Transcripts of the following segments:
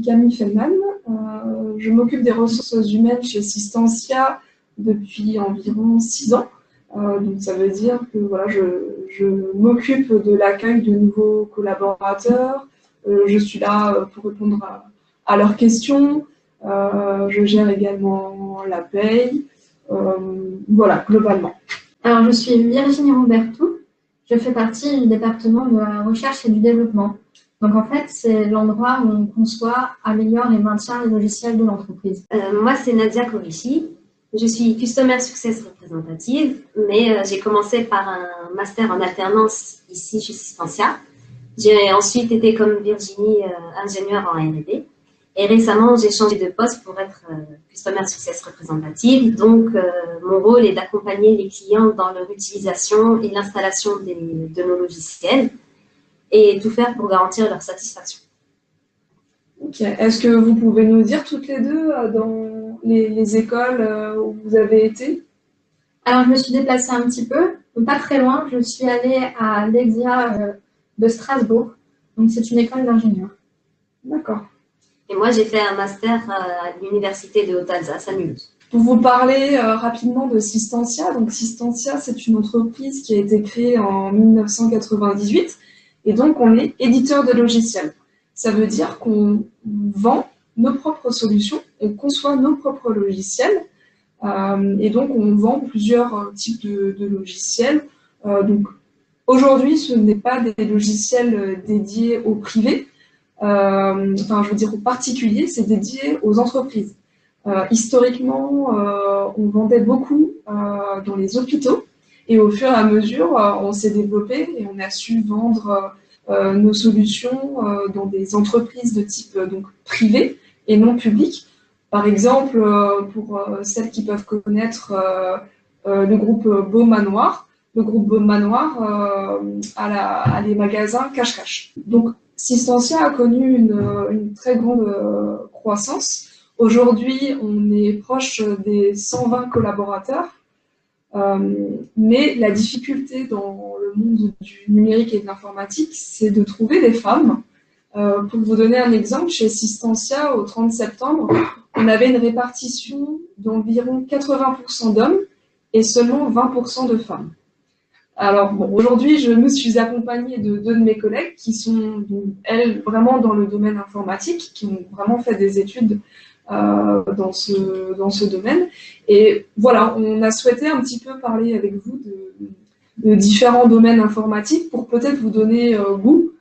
Camille Fellman. Je m'occupe des ressources humaines chez Systentia depuis environ 6 ans. Donc ça veut dire que voilà, je m'occupe de l'accueil de nouveaux collaborateurs. Je suis là pour répondre à leurs questions. Je gère également la paye. Voilà, globalement. Alors, je suis Virginie Robertou. Je fais partie du département de la recherche et du développement. Donc, en fait, c'est l'endroit où on conçoit, améliore et maintient les logiciels de l'entreprise. Moi, c'est Nadia Korichi. Je suis Customer Success représentative, mais j'ai commencé par un master en alternance ici chez Systentia. J'ai ensuite été, comme Virginie, ingénieure en R&D. Et récemment, j'ai changé de poste pour être Customer Success représentative. Donc, mon rôle est d'accompagner les clients dans leur utilisation et l'installation de nos logiciels et tout faire pour garantir leur satisfaction. Ok. Est-ce que vous pouvez nous dire toutes les deux dans les écoles où vous avez été? Alors, je me suis déplacée un petit peu, pas très loin. Je suis allée à l'EXIA de Strasbourg. Donc, c'est une école d'ingénieurs. D'accord. Et moi, j'ai fait un master à l'université de Haute-Alsace à Mulhouse. Pour vous parler rapidement de Systentia, donc Systentia, c'est une entreprise qui a été créée en 1998 et donc on est éditeur de logiciels. Ça veut dire qu'on vend nos propres solutions, on conçoit nos propres logiciels et donc on vend plusieurs types de logiciels. Donc aujourd'hui, ce n'est pas des logiciels dédiés au privé, enfin je veux dire aux particuliers, c'est dédié aux entreprises. Historiquement, on vendait beaucoup dans les hôpitaux et au fur et à mesure, on s'est développé et on a su vendre nos solutions dans des entreprises de type donc privé et non public. Par exemple, pour celles qui peuvent connaître le groupe Beau Manoir, le groupe Beau Manoir a les magasins cache-cache. Donc, Systentia a connu une très grande croissance. Aujourd'hui, on est proche des 120 collaborateurs, mais la difficulté dans le monde du numérique et de l'informatique, c'est de trouver des femmes. Pour vous donner un exemple, chez Systentia, au 30 septembre, on avait une répartition d'environ 80% d'hommes et seulement 20% de femmes. Alors, bon, aujourd'hui, je me suis accompagnée de 2 de mes collègues qui sont, elles, vraiment dans le domaine informatique, qui ont vraiment fait des études dans ce domaine. Et voilà, on a souhaité un petit peu parler avec vous de différents domaines informatiques pour peut-être vous donner goût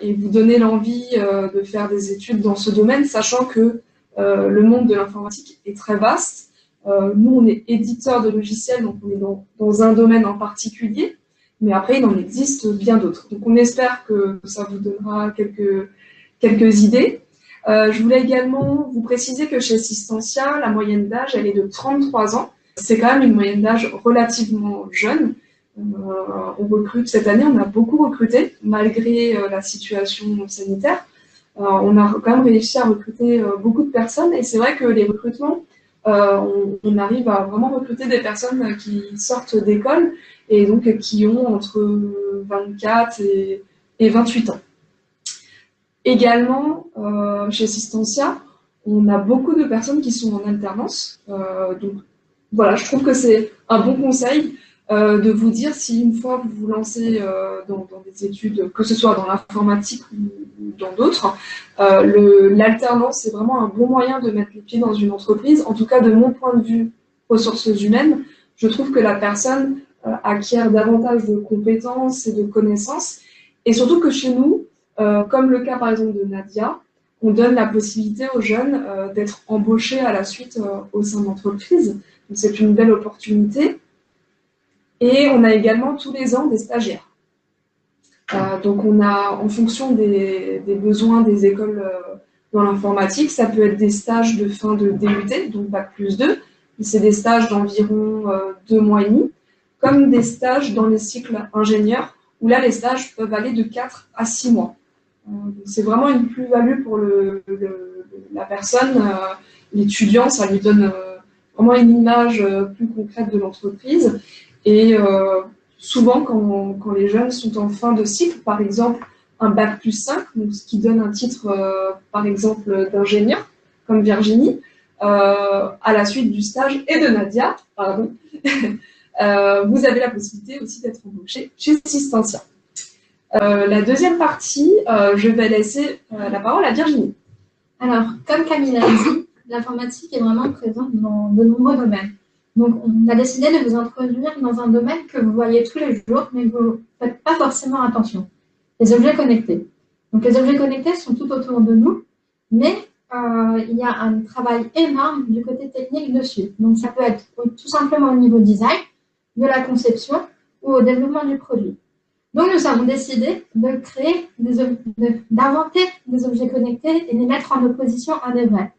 et vous donner l'envie de faire des études dans ce domaine, sachant que le monde de l'informatique est très vaste. Nous, on est éditeur de logiciels, donc on est dans un domaine en particulier, mais après, il en existe bien d'autres. Donc, on espère que ça vous donnera quelques idées. Je voulais également vous préciser que chez Systentia, la moyenne d'âge, elle est de 33 ans. C'est quand même une moyenne d'âge relativement jeune. On recrute cette année, on a beaucoup recruté, malgré la situation sanitaire. On a quand même réussi à recruter beaucoup de personnes, et c'est vrai que les recrutements, on arrive à vraiment recruter des personnes qui sortent d'école et donc qui ont entre 24 et 28 ans. Également, chez Systentia, on a beaucoup de personnes qui sont en alternance. Donc voilà, je trouve que c'est un bon conseil de vous dire si une fois vous vous lancez dans des études, que ce soit dans l'informatique ou dans d'autres, l'alternance c'est vraiment un bon moyen de mettre les pieds dans une entreprise. En tout cas, de mon point de vue ressources humaines, je trouve que la personne acquiert davantage de compétences et de connaissances. Et surtout que chez nous, comme le cas par exemple de Nadia, on donne la possibilité aux jeunes d'être embauchés à la suite au sein de l'entreprise. Donc c'est une belle opportunité. Et on a également tous les ans des stagiaires. Donc on a, en fonction des besoins des écoles dans l'informatique, ça peut être des stages de fin de DUT, donc Bac+2, c'est des stages d'environ 2 mois et demi, comme des stages dans les cycles ingénieurs, où là les stages peuvent aller de 4 à 6 mois. C'est vraiment une plus-value pour la personne, l'étudiant, ça lui donne vraiment une image plus concrète de l'entreprise. Et souvent, quand les jeunes sont en fin de cycle, par exemple, un bac+5, donc ce qui donne un titre, par exemple, d'ingénieur, comme Virginie, à la suite du stage, et de Nadia, pardon, vous avez la possibilité aussi d'être embauché chez Systentia. La deuxième partie, je vais laisser la parole à Virginie. Alors, comme Camille l'a dit, l'informatique est vraiment présente dans de nombreux domaines. Donc, on a décidé de vous introduire dans un domaine que vous voyez tous les jours, mais que vous ne faites pas forcément attention. Les objets connectés. Donc, les objets connectés sont tout autour de nous, mais il y a un travail énorme du côté technique dessus. Donc, ça peut être tout simplement au niveau design, de la conception ou au développement du produit. Donc, nous avons décidé de créer, d'inventer des objets connectés et de les mettre en opposition à des vrais.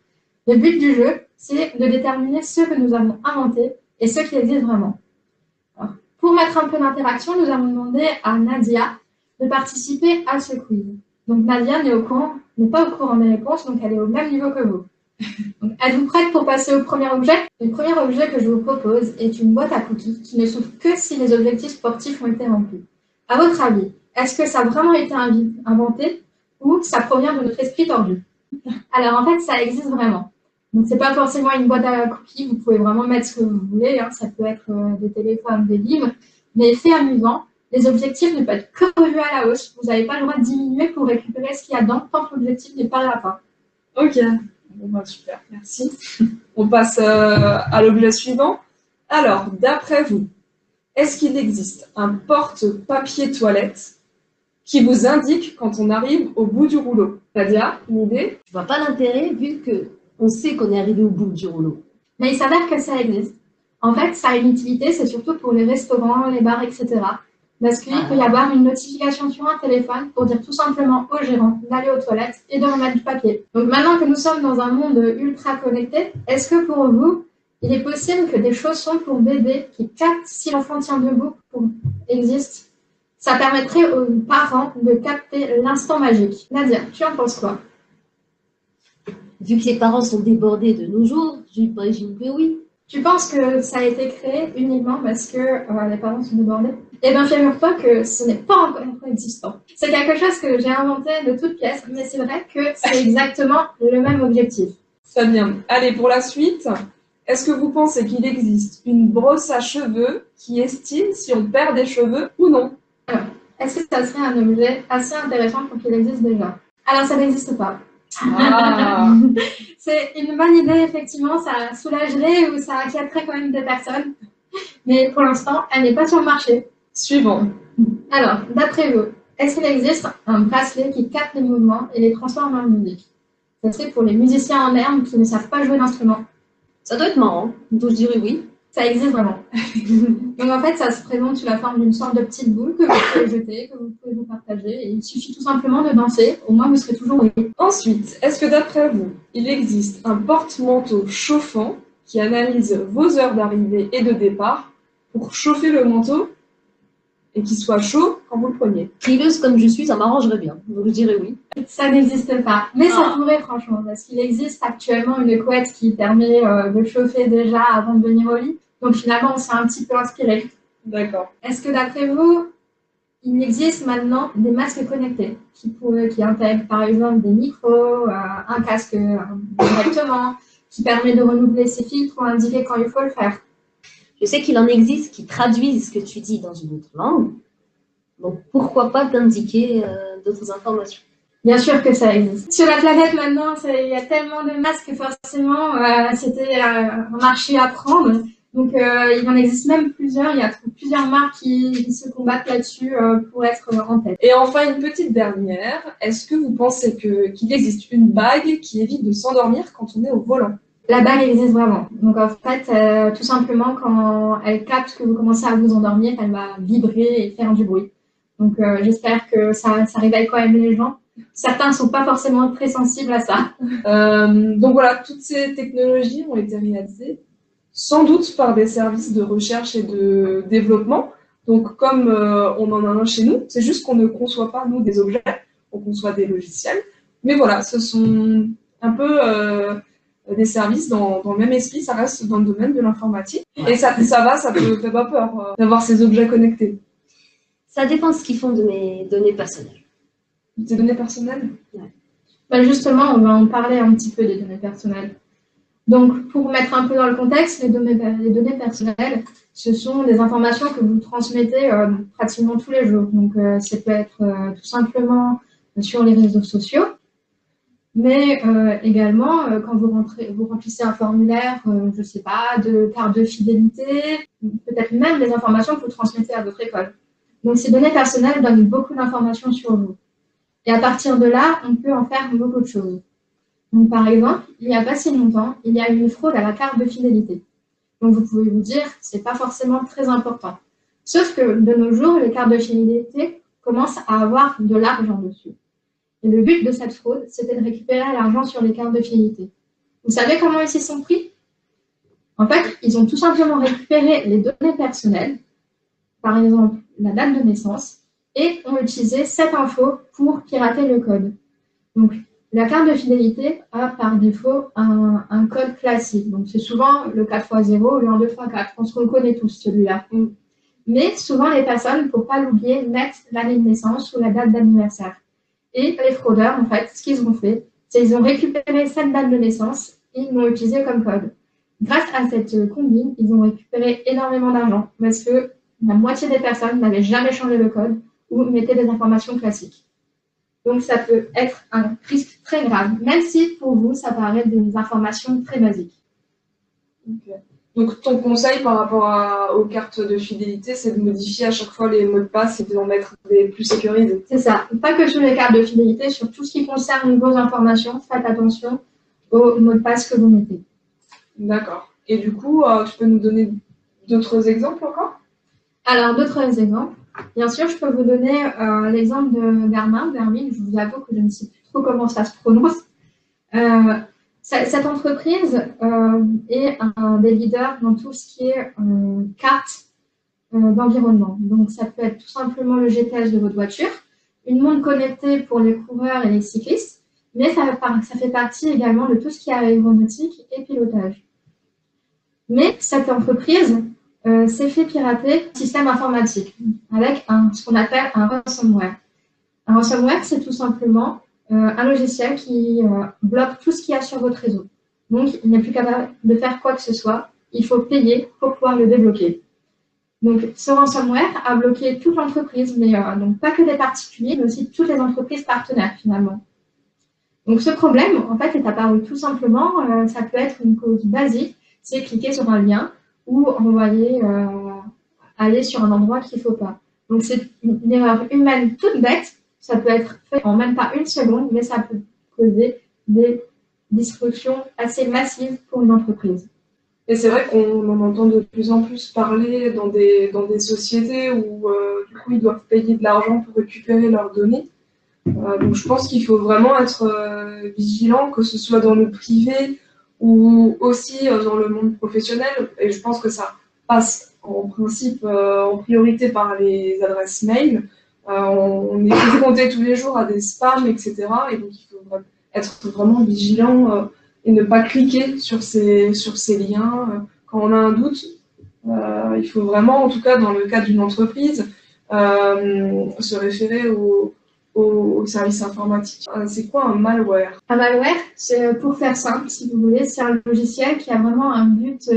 Le but du jeu, c'est de déterminer ceux que nous avons inventés et ceux qui existent vraiment. Alors, pour mettre un peu d'interaction, nous avons demandé à Nadia de participer à ce quiz. Donc, Nadia n'est pas au courant des réponses, donc elle est au même niveau que vous. Donc, êtes-vous prête pour passer au premier objet? Le premier objet que je vous propose est une boîte à cookies qui ne s'ouvre que si les objectifs sportifs ont été remplis. À votre avis, est-ce que ça a vraiment été inventé ou ça provient de notre esprit tordu? Alors en fait, ça existe vraiment. Donc c'est pas forcément une boîte à cookies, vous pouvez vraiment mettre ce que vous voulez, hein. Ça peut être des téléphones, des livres, mais fait amusant, les objectifs ne peuvent être que revus à la hausse. Vous n'avez pas le droit de diminuer pour récupérer ce qu'il y a dedans tant que l'objectif n'est pas à la fin. Ok, bon, bah, super, merci. On passe à l'objet suivant. Alors, d'après vous, est-ce qu'il existe un porte-papier toilette qui vous indique quand on arrive au bout du rouleau? Nadia, une idée? Je vois pas l'intérêt vu qu'on sait qu'on est arrivé au bout du rouleau. Mais il s'avère que ça existe. En fait, ça a une utilité, c'est surtout pour les restaurants, les bars, etc. Parce qu'il peut y avoir une notification sur un téléphone pour dire tout simplement au gérant d'aller aux toilettes et de remettre du papier. Donc maintenant que nous sommes dans un monde ultra connecté, est-ce que pour vous, il est possible que des chaussons pour bébé qui captent si l'enfant tient debout existent? Ça permettrait aux parents de capter l'instant magique. Nadia, tu en penses quoi? Vu que les parents sont débordés de nos jours, j'imagine que oui. Tu penses que ça a été créé uniquement parce que les parents sont débordés? Eh bien, figure-toi que ce n'est pas encore existant. C'est quelque chose que j'ai inventé de toutes pièces, mais c'est vrai que c'est exactement le même objectif. Très bien. Allez, pour la suite, est-ce que vous pensez qu'il existe une brosse à cheveux qui estime si on perd des cheveux ou non? Alors, est-ce que ça serait un objet assez intéressant pour qu'il existe déjà? Alors, ça n'existe pas. Ah. C'est une bonne idée, effectivement, ça soulagerait ou ça inquiéterait quand même des personnes. Mais pour l'instant, elle n'est pas sur le marché. Suivant. Alors, d'après vous, est-ce qu'il existe un bracelet qui capte les mouvements et les transforme en musique? Ça serait pour les musiciens en herbe qui ne savent pas jouer d'instrument. Ça doit être marrant, donc je dirais oui. Ça existe vraiment. Donc en fait, ça se présente sous la forme d'une sorte de petite boule que vous pouvez jeter, que vous pouvez vous partager. Et il suffit tout simplement de danser, au moins vous serez toujours oui. Ensuite, est-ce que d'après vous, il existe un porte-manteau chauffant qui analyse vos heures d'arrivée et de départ pour chauffer le manteau et qu'il soit chaud quand vous le preniez? Frileuse comme je suis, ça m'arrangerait bien, donc je dirais oui. Ça n'existe pas, mais ça pourrait franchement, parce qu'il existe actuellement une couette qui permet de chauffer déjà avant de venir au lit. Donc finalement, on s'est un petit peu inspiré. D'accord. Est-ce que d'après vous, il existe maintenant des masques connectés qui intègrent par exemple des micros, un casque directement, qui permet de renouveler ses filtres ou indiquer quand il faut le faire? Je sais qu'il en existe qui traduisent ce que tu dis dans une autre langue. Donc pourquoi pas t'indiquer d'autres informations? Bien sûr que ça existe. Sur la planète maintenant, il y a tellement de masques que forcément c'était un marché à prendre. Donc il en existe même plusieurs. Il y a plusieurs marques qui se combattent là-dessus pour être en tête. Et enfin, une petite dernière. Est-ce que vous pensez qu'il existe une bague qui évite de s'endormir quand on est au volant? La bague existe vraiment. Donc en fait, tout simplement, quand elle capte que vous commencez à vous endormir, elle va vibrer et faire du bruit. Donc j'espère que ça réveille quand même les gens. Certains ne sont pas forcément très sensibles à ça. Donc voilà, toutes ces technologies ont été réalisées sans doute par des services de recherche et de développement. Donc comme on en a un chez nous, c'est juste qu'on ne conçoit pas, nous, des objets, on conçoit des logiciels. Mais voilà, ce sont un peu des services dans le même esprit, ça reste dans le domaine de l'informatique. Et ça fait pas peur d'avoir ces objets connectés. Ça dépend de ce qu'ils font de mes données personnelles. Tes données personnelles? Ben justement, on va en parler un petit peu des données personnelles. Donc, pour mettre un peu dans le contexte, les données personnelles, ce sont des informations que vous transmettez pratiquement tous les jours. Donc, ça peut être tout simplement sur les réseaux sociaux, mais également quand vous remplissez un formulaire, je ne sais pas, de carte de fidélité, peut-être même les informations que vous transmettez à votre école. Donc, ces données personnelles donnent beaucoup d'informations sur vous. Et à partir de là, on peut en faire beaucoup de choses. Donc, par exemple, il n'y a pas si longtemps, il y a eu une fraude à la carte de fidélité. Donc, vous pouvez vous dire, c'est pas forcément très important. Sauf que de nos jours, les cartes de fidélité commencent à avoir de l'argent dessus. Et le but de cette fraude, c'était de récupérer l'argent sur les cartes de fidélité. Vous savez comment ils s'y sont pris? En fait, ils ont tout simplement récupéré les données personnelles, par exemple la date de naissance, et ont utilisé cette info pour pirater le code. Donc, la carte de fidélité a par défaut un code classique. Donc, c'est souvent le 4x0 ou le 1, 2, 3, 4. Je pense qu'on le connaît tous, celui-là. Mais souvent, les personnes, pour ne pas l'oublier, mettent l'année de naissance ou la date d'anniversaire. Et les fraudeurs, en fait, ce qu'ils ont fait, c'est qu'ils ont récupéré cette date de naissance et ils l'ont utilisée comme code. Grâce à cette combine, ils ont récupéré énormément d'argent parce que la moitié des personnes n'avaient jamais changé le code ou mettaient des informations classiques. Donc, ça peut être un risque très grave, même si pour vous, ça paraît des informations très basiques. Okay. Donc, ton conseil par rapport aux cartes de fidélité, c'est de modifier à chaque fois les mots de passe et d'en mettre des plus sécurisés. C'est ça. Pas que sur les cartes de fidélité, sur tout ce qui concerne vos informations, faites attention aux mots de passe que vous mettez. D'accord. Et du coup, tu peux nous donner d'autres exemples encore? Alors, d'autres exemples. Bien sûr, je peux vous donner l'exemple de Garmin. Je vous avoue que je ne sais plus trop comment ça se prononce. Cette entreprise est un des leaders dans tout ce qui est carte d'environnement. Donc, ça peut être tout simplement le GPS de votre voiture, une montre connectée pour les coureurs et les cyclistes, mais ça fait partie également de tout ce qui est aéronautique et pilotage. Mais cette entreprise s'est fait pirater un système informatique avec ce qu'on appelle un ransomware. Un ransomware, c'est tout simplement un logiciel qui bloque tout ce qu'il y a sur votre réseau. Donc, il n'est plus capable de faire quoi que ce soit. Il faut payer pour pouvoir le débloquer. Donc, ce ransomware a bloqué toute l'entreprise, mais donc pas que des particuliers, mais aussi toutes les entreprises partenaires, finalement. Donc, ce problème, en fait, est apparu tout simplement, ça peut être une cause basique, c'est cliquer sur un lien ou envoyer, aller sur un endroit qu'il ne faut pas. Donc, c'est une erreur humaine toute bête. Ça peut être fait en même pas une seconde, mais ça peut causer des destructions assez massives pour une entreprise. Et c'est vrai qu'on en entend de plus en plus parler dans des sociétés où, du coup, ils doivent payer de l'argent pour récupérer leurs données. Donc, je pense qu'il faut vraiment être vigilant, que ce soit dans le privé ou aussi dans le monde professionnel. Et je pense que ça passe en principe en priorité par les adresses mail. On est confronté tous les jours à des spams, etc. Et donc, il faut être vraiment vigilant et ne pas cliquer sur ces liens. Quand on a un doute, il faut vraiment, en tout cas dans le cas d'une entreprise, se référer au service informatique. C'est quoi un malware? Un malware, c'est, pour faire simple, si vous voulez, c'est un logiciel qui a vraiment un but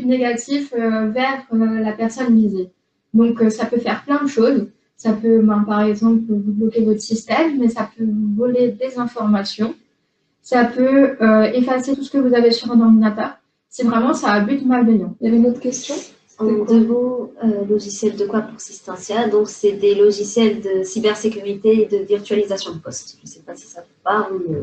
négatif vers la personne visée. Donc, ça peut faire plein de choses. Ça peut, par exemple, vous bloquer votre système, mais ça peut vous voler des informations. Ça peut effacer tout ce que vous avez sur un ordinateur. C'est vraiment, ça a un but malveillant. Il y avait une autre question? En deux mots, logiciel de quoi pour Systentia? Donc, c'est des logiciels de cybersécurité et de virtualisation de poste. Je ne sais pas si ça vous parle. Mais...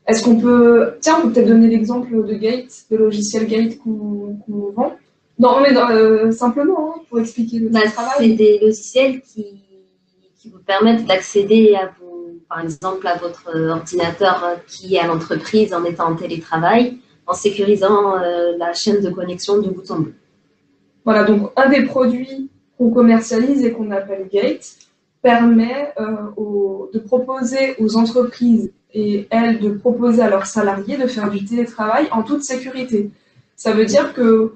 Est-ce qu'on peut... Tiens, on peut peut-être donner l'exemple de Gate, de logiciel Gate qu'on vend. Non, mais simplement, hein, pour expliquer le travail. C'est des logiciels qui vous permettent d'accéder à par exemple, à votre ordinateur qui est à l'entreprise en étant en télétravail, en sécurisant la chaîne de connexion de bout en bout. Voilà, donc un des produits qu'on commercialise et qu'on appelle Gate permet de proposer aux entreprises et elles de proposer à leurs salariés de faire du télétravail en toute sécurité. Ça veut dire que,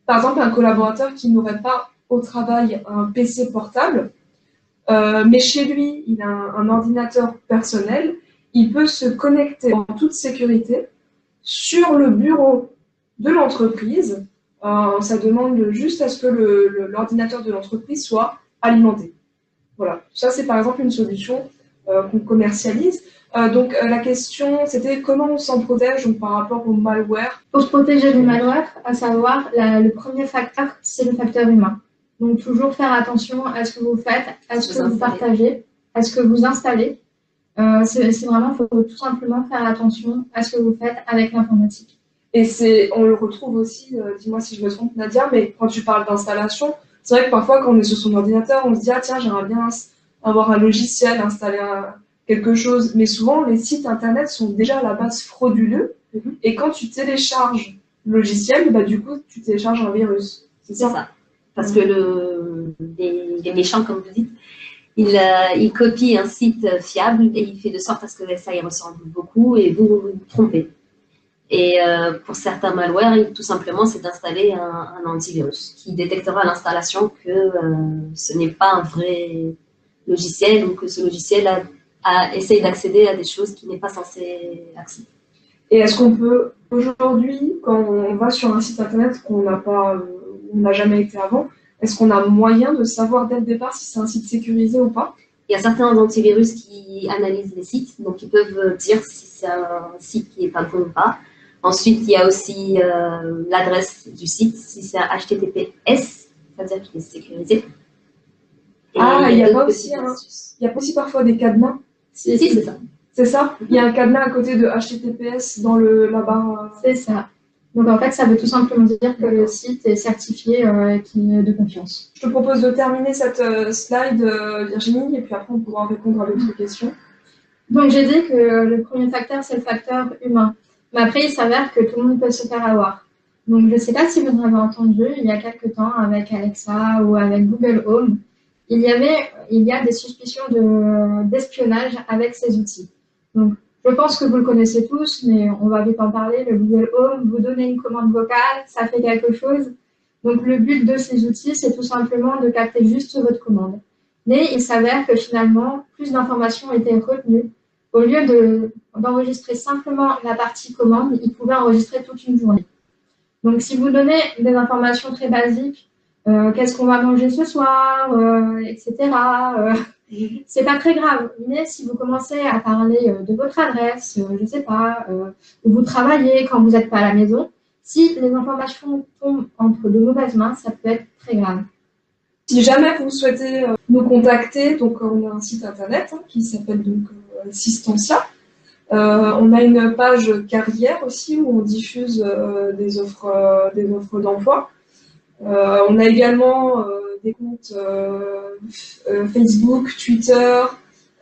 par exemple, un collaborateur qui n'aurait pas au travail un PC portable mais chez lui, il a un ordinateur personnel, il peut se connecter en toute sécurité sur le bureau de l'entreprise. Ça demande juste à ce que l'ordinateur de l'entreprise soit alimenté. Voilà, ça c'est par exemple une solution qu'on commercialise. Donc la question c'était comment on s'en protège donc, par rapport au malware. Pour se protéger du malware, à savoir, le premier facteur, c'est le facteur humain. Donc toujours faire attention à ce que vous faites, à ce que vous partagez, à ce que vous installez. C'est vraiment, il faut tout simplement faire attention à ce que vous faites avec l'informatique. Et on le retrouve aussi, dis-moi si je me trompe Nadia, mais quand tu parles d'installation, c'est vrai que parfois quand on est sur son ordinateur, on se dit ah tiens j'aimerais bien avoir un logiciel, installer quelque chose, mais souvent les sites internet sont déjà à la base frauduleux, et quand tu télécharges le logiciel, bah, du coup tu télécharges un virus. C'est ça. Parce que les méchants, comme vous dites, il copie un site fiable et il fait de sorte à ce que ça y ressemble beaucoup et vous vous trompez. Et pour certains malwares, tout simplement, c'est d'installer un antivirus qui détectera à l'installation que ce n'est pas un vrai logiciel ou que ce logiciel essaye d'accéder à des choses qu'il n'est pas censé accéder. Et est-ce qu'on peut, aujourd'hui, quand on va sur un site internet qu'on n'a jamais été avant, est-ce qu'on a moyen de savoir dès le départ si c'est un site sécurisé ou pas? Il y a certains antivirus qui analysent les sites, donc ils peuvent dire si c'est un site qui n'est pas bon ou pas. Ensuite, il y a aussi l'adresse du site, si c'est un HTTPS, c'est-à-dire qu'il est sécurisé. Et il y a pas aussi parfois des cadenas. Si, c'est ça. C'est ça? Il y a un cadenas à côté de HTTPS dans la barre. C'est ça. Donc en fait, ça veut tout simplement dire que le site est certifié qui est de confiance. Je te propose de terminer cette slide, Virginie, et puis après on pourra répondre à d'autres questions. Donc j'ai dit que le premier facteur, c'est le facteur humain. Mais après, il s'avère que tout le monde peut se faire avoir. Donc je ne sais pas si vous avez entendu, il y a quelques temps, avec Alexa ou avec Google Home, il y a des suspicions d'espionnage avec ces outils. Donc, je pense que vous le connaissez tous, mais on va vite en parler. Le Google Home, vous donnez une commande vocale, ça fait quelque chose. Donc, le but de ces outils, c'est tout simplement de capter juste votre commande. Mais il s'avère que finalement, plus d'informations étaient retenues. Au lieu d'enregistrer simplement la partie commande, il pouvait enregistrer toute une journée. Donc, si vous donnez des informations très basiques, qu'est-ce qu'on va manger ce soir, etc., c'est pas très grave. Mais si vous commencez à parler de votre adresse, je sais pas, où vous travaillez quand vous n'êtes pas à la maison, si les informations tombent entre de mauvaises mains, ça peut être très grave. Si jamais vous souhaitez nous contacter, donc on a un site internet qui s'appelle donc Systentia. On a une page carrière aussi où on diffuse des offres d'emploi. On a également des comptes Facebook, Twitter.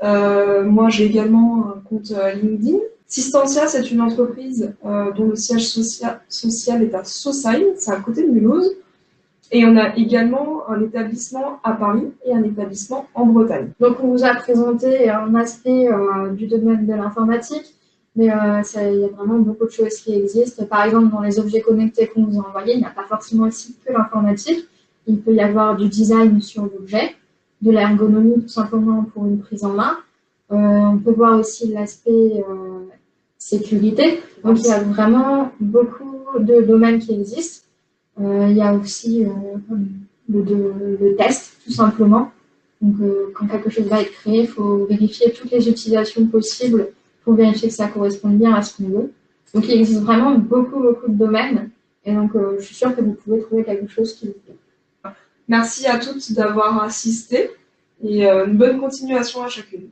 Moi, j'ai également un compte LinkedIn. Systentia, c'est une entreprise dont le siège social est à Saussailles, c'est à côté de Mulhouse. Et on a également un établissement à Paris et un établissement en Bretagne. Donc, on vous a présenté un aspect du domaine de l'informatique, mais il y a vraiment beaucoup de choses qui existent. Par exemple, dans les objets connectés qu'on vous a envoyés, il n'y a pas forcément aussi que l'informatique. Il peut y avoir du design sur l'objet, de l'ergonomie tout simplement pour une prise en main. On peut voir aussi l'aspect sécurité. Donc, il y a vraiment beaucoup de domaines qui existent. Il y a aussi le test, tout simplement. Donc, quand quelque chose va être créé, il faut vérifier toutes les utilisations possibles pour vérifier que ça correspond bien à ce qu'on veut. Donc, il existe vraiment beaucoup de domaines. Et donc, je suis sûre que vous pouvez trouver quelque chose qui vous plaît. Merci à toutes d'avoir assisté et une bonne continuation à chacune.